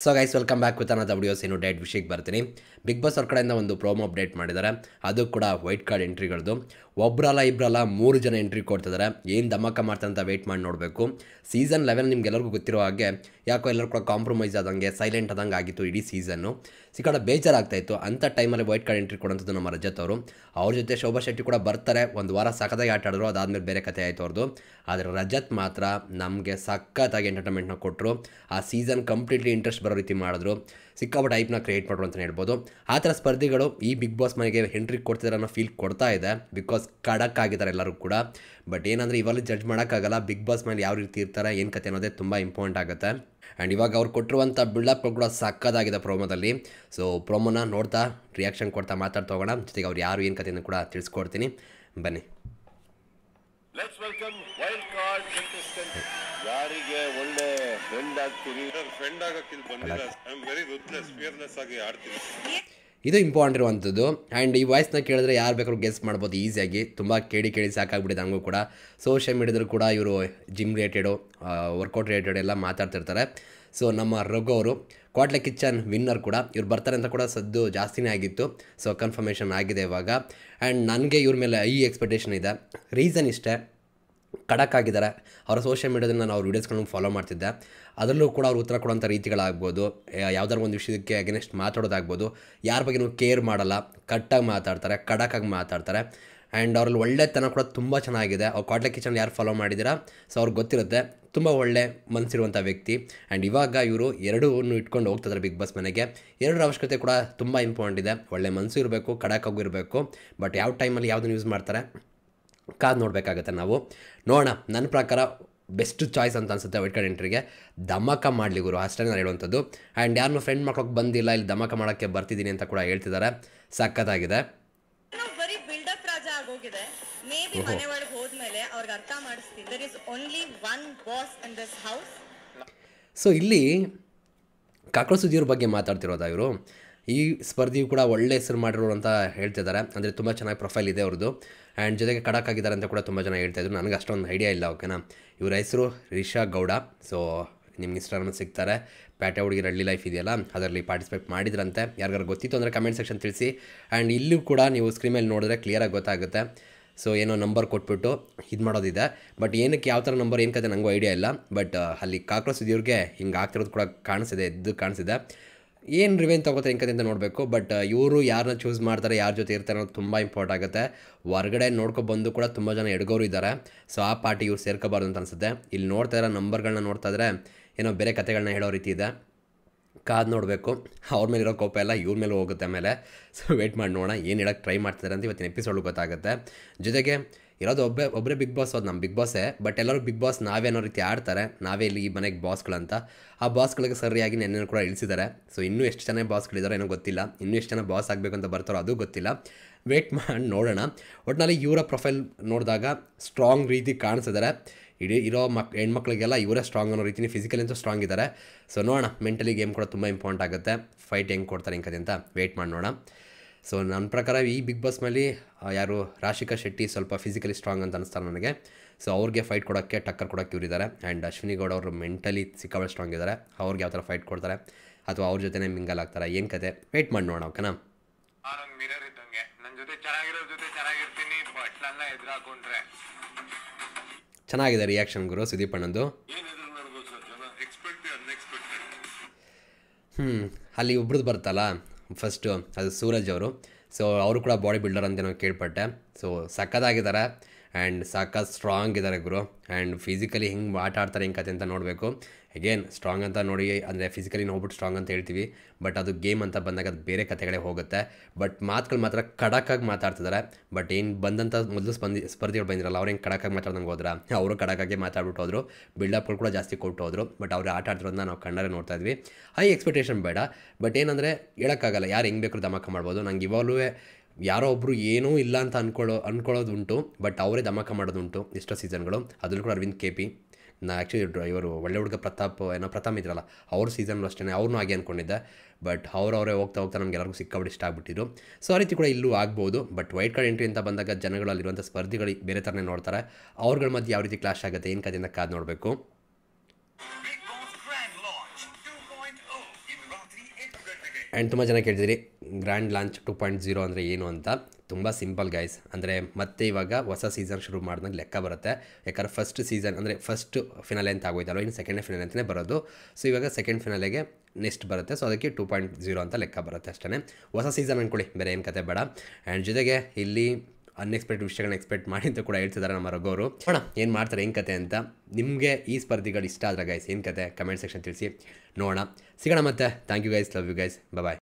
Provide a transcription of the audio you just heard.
So guys welcome back with another videos. ಇನ್ನು date ವಿಷಯಕ್ಕೆ ಬರ್ತೀನಿ. ಬಿಗ್ ಬಾಸ್ ಅವ್ರ ಕಡೆಯಿಂದ ಒಂದು ಪ್ರೋಮೋ ಅಪ್ಡೇಟ್ ಮಾಡಿದ್ದಾರೆ. ಅದು ಕೂಡ ವೈಟ್ ಕಾರ್ಡ್ ಎಂಟ್ರಿಗಳದ್ದು. ಒಬ್ಬರಲ್ಲ ಇಬ್ಬರಲ್ಲ 3 ಜನ ಎಂಟ್ರಿ ಕೊಡ್ತಿದ್ದಾರೆ. ಏನು ಧಮಾಕ ಮಾಡ್ತಾರೆ ಅಂತ ವೆಯ್ಟ್ ಮಾಡಿ ನೋಡಬೇಕು. ಸೀಸನ್ 11 ನಿಮ್ಗೆಲ್ಲರಿಗೂ ಗೊತ್ತಿರೋ ಹಾಗೆ ಯಾಕೋ ಎಲ್ಲರೂ ಕೂಡ ಕಾಂಪ್ರಮೈಸ್ ಆದಂಗೆ ಸೈಲೆಂಟ್ ಆದಂಗೆ ಆಗಿತ್ತು ಇಡೀ ಸೀಸನ್ನು. ಸಿಕ್ಕಾಡ ಬೇಜಾರಾಗ್ತಾಯಿತ್ತು. ಅಂಥ ಟೈಮಲ್ಲಿ ವೈಟ್ ಕಾರ್ಡ್ ಎಂಟ್ರಿ ಕೊಡೋಂಥದ್ದು ನಮ್ಮ ರಜತ್ ಅವರು. ಅವ್ರ ಜೊತೆ ಶೋಭಾ ಶೆಟ್ಟಿ ಕೂಡ ಬರ್ತಾರೆ. ಒಂದು ವಾರ ಸಖತ್ತಾಗಿ ಆಟ ಆಡಿದ್ರು. ಅದಾದಮೇಲೆ ಬೇರೆ ಕಥೆ ಆಯಿತು ಅವ್ರದ್ದು. ಆದರೆ ರಜತ್ ಮಾತ್ರ ನಮಗೆ ಸಖತ್ತಾಗಿ ಎಂಟರ್ಟೈನ್ಮೆಂಟ್ನ ಕೊಟ್ಟರು. ಆ ಸೀಸನ್ ಕಂಪ್ಲೀಟ್ಲಿ ಇಂಟ್ರೆಸ್ಟ್ ಬರೋ ರೀತಿ ಮಾಡಿದ್ರು. ಸಿಕ್ಕಾಪಟ್ಟೆ ಟೈಪ್ನ ಕ್ರಿಯೇಟ್ ಮಾಡೋರು ಅಂತಲೇ ಹೇಳ್ಬೋದು. ಆ ಥರ ಸ್ಪರ್ಧಿಗಳು ಈ ಬಿಗ್ ಬಾಸ್ ಮನೆಗೆ ಎಂಟ್ರಿ ಕೊಡ್ತಿದ್ದಾರೆ ಅನ್ನೋ ಫೀಲ್ ಕೊಡ್ತಾ ಇದೆ. ಬಿಕಾಸ್ ಖಡಕ್ ಆಗಿದ್ದಾರೆ ಎಲ್ಲರೂ ಕೂಡ. ಬಟ್ ಏನಂದರೆ ಇವಾಗಲೂ ಜಡ್ಜ್ ಮಾಡೋಕ್ಕಾಗಲ್ಲ. ಬಿಗ್ ಬಾಸ್ ಮೇಲೆ ಯಾವ ರೀತಿ ಇರ್ತಾರೆ ಏನು ಕತೆ ಅನ್ನೋದೇ ತುಂಬ ಇಂಪಾರ್ಟೆಂಟ್ ಆಗುತ್ತೆ. ಆ್ಯಂಡ್ ಇವಾಗ ಅವ್ರು ಕೊಟ್ಟಿರುವಂಥ ಬಿಲ್ಡಪ್ ಕೂಡ ಸಕ್ಕದಾಗಿದೆ ಪ್ರೋಮೋದಲ್ಲಿ. ಸೊ ಪ್ರೋಮೋನ ನೋಡ್ತಾ ರಿಯಾಕ್ಷನ್ ಕೊಡ್ತಾ ಮಾತಾಡ್ತಾ ಹೋಗೋಣ. ಜೊತೆಗೆ ಅವ್ರು ಯಾರು ಏನು ಕತೆಯನ್ನು ಕೂಡ ತಿಳಿಸ್ಕೊಡ್ತೀನಿ, ಬನ್ನಿ. Let's welcome wild card contestant. ಯಾರಿಗೆ ಒಳ್ಳೆ ಫ್ರೆಂಡ್ ಆಗ್ತೀರಿ? ಫ್ರೆಂಡ್ ಆಗಕ್ಕೆ ಇಲ್ಲಿ ಬಂದಿಲ್ಲ. ಐ ಆಮ್ ವೆರಿ ರುತ್ಲೆಸ್, ಫಿಯರ್ಲೆಸ್ ಆಗಿ ಆಡ್ತೀನಿ. ಇದು ಇಂಪಾರ್ಟೆಂಟ್ ಇರುವಂಥದ್ದು. ಆ್ಯಂಡ್ ಈ ವಾಯ್ಸ್ನ ಕೇಳಿದ್ರೆ ಯಾರು ಬೇಕಾದ್ರೂ ಗೆಸ್ ಮಾಡ್ಬೋದು ಈಸಿಯಾಗಿ. ತುಂಬ ಕೇಳಿ ಸಾಕಾಗ್ಬಿಟ್ಟಿದೆ ನನಗೂ ಕೂಡ. ಸೋಷಿಯಲ್ ಮೀಡಿಯಾದಲ್ಲೂ ಕೂಡ ಇವರು ಜಿಮ್ ರಿಲೇಟೆಡು, ವರ್ಕೌಟ್ ರಿಲೇಟೆಡ್ ಎಲ್ಲ ಮಾತಾಡ್ತಿರ್ತಾರೆ. ಸೊ ನಮ್ಮ ರಘು ಅವರು ಕ್ವಾಟ್ಲೆ ಕಿಚನ್ ವಿನ್ನರ್ ಕೂಡ. ಇವ್ರು ಬರ್ತಾರೆ ಅಂತ ಕೂಡ ಸದ್ದು ಜಾಸ್ತಿನೇ ಆಗಿತ್ತು. ಸೊ ಕನ್ಫರ್ಮೇಷನ್ ಆಗಿದೆ ಇವಾಗ. ಆ್ಯಂಡ್ ನನಗೆ ಇವ್ರ ಮೇಲೆ ಎಕ್ಸ್ಪೆಕ್ಟೇಷನ್ ಇದೆ. ರೀಸನ್ ಇಷ್ಟೇ, ಖಡಕ್ ಆಗಿದ್ದಾರೆ. ಅವರ ಸೋಷಿಯಲ್ ಮೀಡಿಯಾದಲ್ಲಿ ನಾನು ಅವ್ರ ವೀಡಿಯೋಸ್ಗಳನ್ನ ಫಾಲೋ ಮಾಡ್ತಿದ್ದೆ. ಅದರಲ್ಲೂ ಕೂಡ ಅವ್ರು ಉತ್ತರ ಕೊಡೋಂಥ ರೀತಿಗಳಾಗ್ಬೋದು, ಯಾವ್ದಾರು ಒಂದು ವಿಷಯಕ್ಕೆ ಅಗೇನೆಸ್ಟ್ ಮಾತಾಡೋದಾಗ್ಬೋದು. ಯಾರ ಬಗ್ಗೆನೂ ಕೇರ್ ಮಾಡಲ್ಲ, ಕಟ್ಟಾಗಿ ಮಾತಾಡ್ತಾರೆ, ಖಡಕ್ಕಾಗಿ ಮಾತಾಡ್ತಾರೆ. ಆ್ಯಂಡ್ ಅವ್ರಲ್ಲಿ ಒಳ್ಳೆತನ ಕೂಡ ತುಂಬ ಚೆನ್ನಾಗಿದೆ. ಅವ್ರು ಕ್ವಾಟ್ಲೆ ಕಿಚನ್ ಯಾರು ಫಾಲೋ ಮಾಡಿದ್ದೀರಾ ಸೊ ಅವ್ರಿಗೆ ಗೊತ್ತಿರುತ್ತೆ. ತುಂಬ ಒಳ್ಳೆ ಮನಸ್ಸಿರುವಂಥ ವ್ಯಕ್ತಿ. ಆ್ಯಂಡ್ ಇವಾಗ ಇವರು ಎರಡೂ ಇಟ್ಕೊಂಡು ಹೋಗ್ತಿದ್ದಾರೆ ಬಿಗ್ ಬಾಸ್ ಮನೆಗೆ. ಎರಡರ ಅವಶ್ಯಕತೆ ಕೂಡ ತುಂಬ ಇಂಪಾರ್ಟೆಂಟ್ ಇದೆ. ಒಳ್ಳೆ ಮನಸ್ಸು ಇರಬೇಕು, ಖಡಕ್ಕಾಗೂ ಇರಬೇಕು. ಬಟ್ ಯಾವ ಟೈಮಲ್ಲಿ ಯಾವುದನ್ನು ಯೂಸ್ ಮಾಡ್ತಾರೆ ಕಾದು ನೋಡಬೇಕಾಗತ್ತೆ ನಾವು. ನೋಡೋಣ. ನನ್ನ ಪ್ರಕಾರ ಬೆಸ್ಟ್ ಚಾಯ್ಸ್ ಅಂತ ಅನಿಸುತ್ತೆ ವೈಟ್ ಕಾರ್ಡ್ ಎಂಟ್ರಿಗೆ. ಧಮಾಕ ಮಾಡಲಿ ಗುರು, ಅಷ್ಟೇ ನಾನು ಹೇಳುವಂಥದ್ದು. ಆ್ಯಂಡ್ ಯಾರನ್ನೂ ಫ್ರೆಂಡ್ ಮಾಡ್ಕೊಳಕ್ಕೆ ಬಂದಿಲ್ಲ, ಇಲ್ಲಿ ಧಮಾಕ ಮಾಡೋಕ್ಕೆ ಬರ್ತಿದ್ದೀನಿ ಅಂತ ಕೂಡ ಹೇಳ್ತಿದ್ದಾರೆ. ಸಖತ್ತಾಗಿದೆ. ಬರೀ ಬಿಲ್ಡಪ್ ರಾಜ ಆಗೋಗಿದೆ. ಮೇ ಬಿ ಮನೆ ಒಳಗೆ ಹೋದ್ಮೇಲೆ ಅವ್ರಿಗೆ ಅರ್ಥ ಮಾಡಿಸ್ತೀನಿ. There is only one boss in this house. So ಇಲ್ಲಿ ಕಾಕ್ರೋಚ್ ಸುದ್ದಿಯವ್ರ ಬಗ್ಗೆ ಮಾತಾಡ್ತಿರೋದಾ ಇವರು. ಈ ಸ್ಪರ್ಧೆಯು ಕೂಡ ಒಳ್ಳೆ ಹೆಸರು ಮಾಡಿರೋರು ಅಂತ ಹೇಳ್ತಿದ್ದಾರೆ. ಅಂದರೆ ತುಂಬ ಚೆನ್ನಾಗಿ ಪ್ರೊಫೈಲ್ ಇದೆ ಅವ್ರದ್ದು. ಆ್ಯಂಡ್ ಜೊತೆಗೆ ಖಡಕ್ ಆಗಿದ್ದಾರೆ ಅಂತ ಕೂಡ ತುಂಬ ಜನ ಹೇಳ್ತಾಯಿದ್ರು. ನನಗೆ ಅಷ್ಟೊಂದು ಐಡಿಯಾ ಇಲ್ಲ, ಓಕೆನಾ. ಇವರ ಹೆಸರು ರಿಷಾ ಗೌಡ. ಸೊ ನಿಮ್ಗೆ ಇನ್ಸ್ಟಾಗ್ರಾಮಲ್ಲಿ ಸಿಗ್ತಾರೆ. ಪ್ಯಾಟೆ ಹುಡುಗಿ ರಳ್ಳಿ ಲೈಫ್ ಇದೆಯಲ್ಲ, ಅದರಲ್ಲಿ ಪಾರ್ಟಿಸಿಪೇಟ್ ಮಾಡಿದ್ರಂತೆ. ಯಾರಿಗಾರು ಗೊತ್ತಿತ್ತು ಅಂದರೆ ಕಮೆಂಟ್ ಸೆಕ್ಷನ್ ತಿಳಿಸಿ. ಆ್ಯಂಡ್ ಇಲ್ಲೂ ಕೂಡ ನೀವು ಸ್ಕ್ರೀನ್ ಮೇಲೆ ನೋಡಿದ್ರೆ ಕ್ಲಿಯರಾಗಿ ಗೊತ್ತಾಗುತ್ತೆ. ಸೊ ಏನೋ ನಂಬರ್ ಕೊಟ್ಬಿಟ್ಟು ಇದು ಮಾಡೋದಿದೆ. ಬಟ್ ಏನಕ್ಕೆ ಯಾವ ಥರ ನಂಬರ್ ಏನು ಕತೆ ನನಗೂ ಐಡಿಯಾ ಇಲ್ಲ. ಬಟ್ ಅಲ್ಲಿ ಕಾಕ್ರೋಚ್ ಸುದ್ದಿಯವ್ರಿಗೆ ಹಿಂಗೆ ಆಗ್ತಿರೋದು ಕೂಡ ಕಾಣಿಸಿದೆ, ಕಾಣಿಸಿದೆ. ಏನು ರಿವೆಂಜ್ ತಗೋತಾರೆ ಹೆಂಗೆ ಅಂತ ನೋಡಬೇಕು. ಬಟ್ ಇವರು ಯಾರನ್ನ ಚೂಸ್ ಮಾಡ್ತಾರೆ, ಯಾರ ಜೊತೆ ಇರ್ತಾರೆ ಅನ್ನೋದು ತುಂಬ ಇಂಪಾರ್ಟೆಂಟ್ ಆಗುತ್ತೆ. ಹೊರಗಡೆ ನೋಡ್ಕೊಬಂದು ಕೂಡ ತುಂಬ ಜನ ಎಡ್ಗೋರು ಇದ್ದಾರೆ. ಸೊ ಆ ಪಾರ್ಟಿ ಇವ್ರು ಸೇರ್ಕೋಬಾರ್ದು ಅಂತ ಅನಿಸುತ್ತೆ. ಇಲ್ಲಿ ನೋಡ್ತಾ ಇರೋ ನಂಬರ್ಗಳನ್ನ ನೋಡ್ತಾ ಇದ್ರೆ ಏನೋ ಬೇರೆ ಕತೆಗಳನ್ನ ಹೇಳೋ ರೀತಿ ಇದೆ. ಕಾದು ನೋಡಬೇಕು. ಅವ್ರ ಮೇಲೆ ಇರೋ ಕೋಪ ಎಲ್ಲ ಇವ್ರ ಮೇಲೆ ಹೋಗುತ್ತೆ ಆಮೇಲೆ. ಸೊ ವೇಟ್ ಮಾಡಿ ನೋಡೋಣ ಏನು ಹೇಳೋಕ್ಕೆ ಟ್ರೈ ಮಾಡ್ತಿದ್ದಾರೆ ಅಂತ ಇವತ್ತಿನ ಎಪಿಸೋಡ್ ಗೊತ್ತಾಗುತ್ತೆ. ಜೊತೆಗೆ ಇರೋದು ಒಬ್ಬರೇ ಬಿಗ್ ಬಾಸ್, ಅದು ನಮ್ಮ ಬಿಗ್ ಬಾಸೇ. ಬಟ್ ಎಲ್ಲರೂ ಬಿಗ್ ಬಾಸ್ ನಾವೇ ಅನ್ನೋ ರೀತಿ ಆಡ್ತಾರೆ. ನಾವೇ ಇಲ್ಲಿ ಈ ಮನೆಗೆ ಬಾಸ್ಗಳಂತ. ಆ ಬಾಸ್ಗಳಿಗೆ ಸರಿಯಾಗಿ ನೆನ್ನೆ ಕೂಡ ಇಳಿಸಿದ್ದಾರೆ. ಸೊ ಇನ್ನೂ ಎಷ್ಟು ಜನ ಬಾಸ್ಗಳಿದಾರೋ ಏನೋ ಗೊತ್ತಿಲ್ಲ. ಇನ್ನೂ ಎಷ್ಟು ಜನ ಬಾಸ್ ಆಗಬೇಕು ಅಂತ ಬರ್ತಾರೋ ಅದು ಗೊತ್ತಿಲ್ಲ. ವೇಟ್ ಮಾಡಿ ನೋಡೋಣ. ಒಟ್ಟಿನಲ್ಲಿ ಇವರ ಪ್ರೊಫೈಲ್ ನೋಡಿದಾಗ ಸ್ಟ್ರಾಂಗ್ ರೀತಿ ಕಾಣಿಸಿದ್ದಾರೆ. ಇಡೀ ಇರೋ ಹೆಣ್ಮಕ್ಳಿಗೆಲ್ಲ ಇವರೇ ಸ್ಟ್ರಾಂಗ್ ಅನ್ನೋ ರೀತಿನೇ ಫಿಸಿಕಲಿ ಅಂತೂ ಸ್ಟ್ರಾಂಗ್ ಇದ್ದಾರೆ. ಸೊ ನೋಡೋಣ. ಮೆಂಟಲಿ ಗೇಮ್ ಕೂಡ ತುಂಬ ಇಂಪಾರ್ಟೆಂಟ್ ಆಗುತ್ತೆ. ಫೈಟ್ ಹೆಂಗೆ ಕೊಡ್ತಾರೆ ಹೆಂಗೆ ಅಂತ ವೇಟ್ ಮಾಡಿ ನೋಡೋಣ. ಸೊ ನನ್ನ ಪ್ರಕಾರ ಈ ಬಿಗ್ ಬಾಸ್ ಮೇಲೆ ಯಾರು ರಾಶಿಕಾ ಶೆಟ್ಟಿ ಸ್ವಲ್ಪ ಫಿಸಿಕಲಿ ಸ್ಟ್ರಾಂಗ್ ಅಂತ ಅನಿಸ್ತಾರೆ ನನಗೆ. ಸೊ ಅವ್ರಿಗೆ ಫೈಟ್ ಕೊಡೋಕ್ಕೆ, ಟಕ್ಕರ್ ಕೊಡೋಕ್ಕೆ ಇವರಿದ್ದಾರೆ. ಆ್ಯಂಡ್ ಅಶ್ವಿನಿ ಗೌಡ ಅವರು ಮೆಂಟಲಿ ಸಿಕ್ಕಾಬಳೆ ಸ್ಟ್ರಾಂಗ್ ಇದ್ದಾರೆ. ಅವ್ರಿಗೆ ಯಾವ ಥರ ಫೈಟ್ ಕೊಡ್ತಾರೆ ಅಥವಾ ಅವ್ರ ಜೊತೆನೇ ಮಿಂಗಲ್ ಆಗ್ತಾರೆ ಏನು ಕತೆ ವೇಟ್ ಮಾಡಿ ನೋಡೋಣ, ಓಕೆನಾ. ಮಿರರ್ ಇದ್ದಂಗೆ ನನ್ನ ಜೊತೆ ಚೆನ್ನಾಗಿರೋ ಜೊತೆ ಚೆನ್ನಾಗಿರ್ತೀನಿ. ಬಟ್ ನನ್ನ ಎದುರು ಹಾಕೊಂಡ್ರೆ ಚೆನ್ನಾಗಿದೆ ರಿಯಾಕ್ಷನ್ ಗುರು ಸುದೀಪ್ ಅಣ್ಣಂದು. ಅಲ್ಲಿ ಒಬ್ರದ್ದು ಬರ್ತಲ್ಲ ಫಸ್ಟು, ಅದು ಸೂರಜ್ ಅವರು. ಸೊ ಅವರು ಕೂಡ ಬಾಡಿ ಬಿಲ್ಡರ್ ಅಂತ ನಾವು ಕೇಳ್ಪಟ್ಟೆ. ಸೊ ಸಕ್ಕದಾಗಿದ್ದಾರೆ ಆ್ಯಂಡ್ ಸಖತ್ ಸ್ಟ್ರಾಂಗ್ ಇದ್ದಾರೆ ಗುರು. ಆ್ಯಂಡ್ ಫಿಸಿಕಲಿ ಹೆಂಗೆ ಆಟ ಆಡ್ತಾರೆ ಹೆಂಗೆ ಕತೆ ಅಂತ ನೋಡಬೇಕು. ಅಗೇನ್ ಸ್ಟ್ರಾಂಗ್ ಅಂತ ನೋಡಿ ಅಂದರೆ ಫಿಸಿಕಲಿ ನೋಡ್ಬಿಟ್ಟು ಸ್ಟ್ರಾಂಗ್ ಅಂತ ಹೇಳ್ತೀವಿ. ಬಟ್ ಅದು ಗೇಮ್ ಅಂತ ಬಂದಾಗ ಅದು ಬೇರೆ ಕತೆಗಳೇ ಹೋಗುತ್ತೆ. ಬಟ್ ಮಾತುಗಳು ಮಾತ್ರ ಖಡಕ್ಕಾಗಿ ಮಾತಾಡ್ತಿದ್ದಾರೆ. ಬಟ್ ಏನು ಬಂದಂಥ ಮೊದಲು ಸ್ಪರ್ಧಿಗಳು ಬಂದಿರಲ್ಲ, ಅವ್ರು ಹೆಂಗೆ ಖಡಕ್ಕಾಗಿ ಮಾತಾಡ್ದಂಗೆ ಹೋದ್ರ, ಅವರು ಖಡಕ್ಕಾಗಿ ಮಾತಾಡ್ಬಿಟ್ಟು ಹೋದರು. ಬಿಲ್ಡಪ್ಗಳು ಕೂಡ ಜಾಸ್ತಿ ಕೊಟ್ಟು ಹೋದರು. ಬಟ್ ಅವ್ರು ಆಟ ಆಡ್ತಿರೋದನ್ನ ನಾವು ಕಣ್ಣಾರೆ ನೋಡ್ತಾ ಇದ್ವಿ. ಹೈ ಎಕ್ಸ್ಪೆಕ್ಟೇಷನ್ ಬೇಡ. ಬಟ್ ಏನಂದರೆ ಹೇಳೋಕ್ಕಾಗಲ್ಲ, ಯಾರು ಹೆಂಗೆ ಬೇಕಾದ್ರೂ ಧಮಾಕ ಮಾಡ್ಬೋದು. ನಂಗೆ ಇವಾಗಲೂ ಯಾರೋ ಒಬ್ಬರು ಏನೂ ಇಲ್ಲ ಅಂತ ಅನ್ಕೊಳ್ಳೋದುಂಟು. ಬಟ್ ಅವರೇ ಧಮಾಕ ಮಾಡೋದುಂಟು ಎಷ್ಟೋ ಸೀಸನ್ಗಳು. ಅದರಲ್ಲೂ ಕೂಡ ಅರವಿಂದ್ KP. ಆ್ಯಕ್ಚುಲಿ ಇವರು ಒಳ್ಳೆ ಹುಡುಗ ಪ್ರತಾಪ್ ಇದ್ರಲ್ಲ, ಅವ್ರ ಸೀಸನ್ಲು ಅಷ್ಟೇ ಅವ್ರನ್ನೂ ಹಾಗೆ ಅಂದ್ಕೊಂಡಿದ್ದೆ. ಬಟ್ ಅವರವರೇ ಹೋಗ್ತಾ ನಮಗೆಲ್ಲರಿಗೂ ಸಿಕ್ಕಾಬಿಟ್ಟು ಇಷ್ಟ ಆಗ್ಬಿಟ್ಟಿದ್ರು. ಸೊ ಆ ರೀತಿ ಕೂಡ ಇಲ್ಲೂ ಆಗ್ಬೋದು. ಬಟ್ ವೈಟ್ ಕಾರ್ಡ್ ಎಂಟ್ರಿ ಅಂತ ಬಂದಾಗ ಜನಗಳಲ್ಲಿರುವಂಥ ಸ್ಪರ್ಧಿಗಳು ಬೇರೆ ಥರನೇ ನೋಡ್ತಾರೆ. ಅವ್ರಗಳ ಮಧ್ಯೆ ಯಾವ ರೀತಿ ಕ್ಲಾಶ್ ಆಗುತ್ತೆ ಏನು ಕಥೆಯಿಂದ ಕಾದು ನೋಡಬೇಕು. Bigg Boss grand launch 2.0 and ತುಂಬ ಜನ ಕೇಳಿದಿರಿ ಗ್ರ್ಯಾಂಡ್ ಲಾಂಚ್ 2.0 ಅಂದರೆ ಏನು ಅಂತ. ತುಂಬ ಸಿಂಪಲ್ ಗೈಸ್. ಅಂದರೆ ಮತ್ತೆ ಇವಾಗ ಹೊಸ ಸೀಸನ್ ಶುರು ಮಾಡಿದಾಗ ಲೆಕ್ಕ ಬರುತ್ತೆ. ಯಾಕಂದ್ರೆ ಫಸ್ಟ್ ಸೀಸನ್ ಅಂದರೆ ಫಸ್ಟ್ ಫಿನಾಲೆ ಅಂತ ಆಗೋಯ್ತಲ್ಲ, ಇನ್ನು ಸೆಕೆಂಡ್ ಫಿನಾಲೆ ಅಂತಲೇ ಬರೋದು. ಸೊ ಇವಾಗ ಸೆಕೆಂಡ್ ಫಿನಾಲೆಗೆ ನೆಕ್ಸ್ಟ್ ಬರುತ್ತೆ. ಸೊ ಅದಕ್ಕೆ 2.0 ಅಂತ ಲೆಕ್ಕ ಬರುತ್ತೆ ಅಷ್ಟೇ. ಹೊಸ ಸೀಸನ್ ಅಂದ್ಕೊಳ್ಳಿ, ಬೇರೆ ಏನು ಕತೆ ಬೇಡ. ಆ್ಯಂಡ್ ಜೊತೆಗೆ ಇಲ್ಲಿ ಅನ್ಎಕ್ಸ್ಪೆಕ್ಟೆಡ್ ವಿಷಯಗಳನ್ನ ಎಕ್ಸ್ಪೆಕ್ಟ್ ಮಾಡಿ ಅಂತ ಕೂಡ ಹೇಳ್ತಿದ್ದಾರೆ ನಮ್ಮ ರಘುವರು. ನೋಡೋಣ ಏನು ಮಾಡ್ತಾರೆ, ಏನು ಕತೆ ಅಂತ. ನಿಮಗೆ ಈ ಸ್ಪರ್ಧಿಗಳು ಇಷ್ಟ ಆದರೆ ಗೈಸ್ ಏನು ಕತೆ ಕಮೆಂಟ್ ಸೆಕ್ಷನ್ ತಿಳಿಸಿ ನೋಡೋಣ. ಸಿಗೋಣ ಮತ್ತೆ. Thank you guys, love you guys, bye.